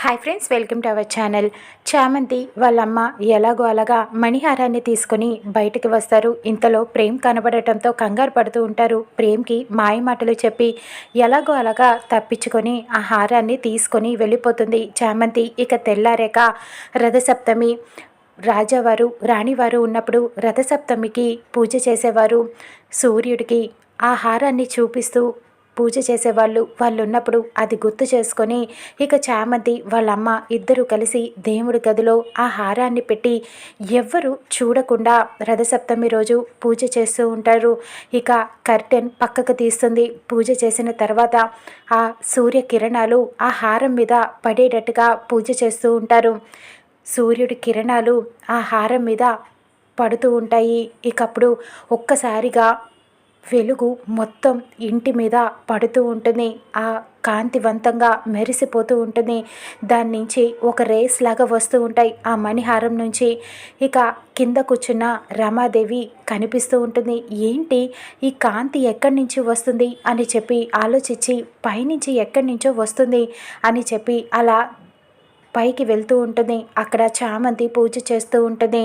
Hi friends, welcome to our channel. చామంతి వాళ్ళమ్మ ఎలాగో అలాగా మణిహారాన్ని తీసుకొని బయటికి వస్తారు. ఇంతలో ప్రేమ్ కనబడటంతో కంగారు పడుతూ ఉంటారు. ప్రేమ్కి మాయమాటలు చెప్పి ఎలాగో అలాగా తప్పించుకొని ఆ హారాన్ని తీసుకొని వెళ్ళిపోతుంది చామంతి. ఇక తెల్లారాక రథసప్తమి రాజావారు రాణివారు ఉన్నప్పుడు రథసప్తమికి పూజ చేసేవారు. సూర్యుడికి ఆ హారాన్ని చూపిస్తూ పూజ చేసేవాళ్ళు. వాళ్ళు ఉన్నప్పుడు అది గుర్తు చేసుకొని ఇక చామంతి వాళ్ళమ్మ ఇద్దరూ కలిసి దేవుడి గదిలో ఆ హారాన్ని పెట్టి ఎవ్వరూ చూడకుండా రథసప్తమి రోజు పూజ చేస్తూ ఉంటారు. ఇక కర్టెన్ పక్కకు తీస్తుంది. పూజ చేసిన తర్వాత ఆ సూర్యకిరణాలు ఆ హారం మీద పడేటట్టుగా పూజ చేస్తూ ఉంటారు. సూర్యుడి కిరణాలు ఆ హారం మీద పడుతూ ఉంటాయి. ఇకప్పుడు ఒక్కసారిగా వెలుగు మొత్తం ఇంటి మీద పడుతూ ఉంటుంది. ఆ కాంతివంతంగా మెరిసిపోతూ ఉంటుంది. దాని నుంచి ఒక రేస్ లాగా వస్తూ ఉంటాయి ఆ మణిహారం నుంచి. ఇక కింద కూర్చున్న రమాదేవి కనిపిస్తూ ఉంటుంది. ఏంటి ఈ కాంతి ఎక్కడి నుంచి వస్తుంది అని చెప్పి ఆలోచించి పైనుంచి ఎక్కడి నుంచో వస్తుంది అని చెప్పి అలా పైకి వెళ్తూ ఉంటుంది. అక్కడ చామంతి పూజ చేస్తూ ఉంటుంది.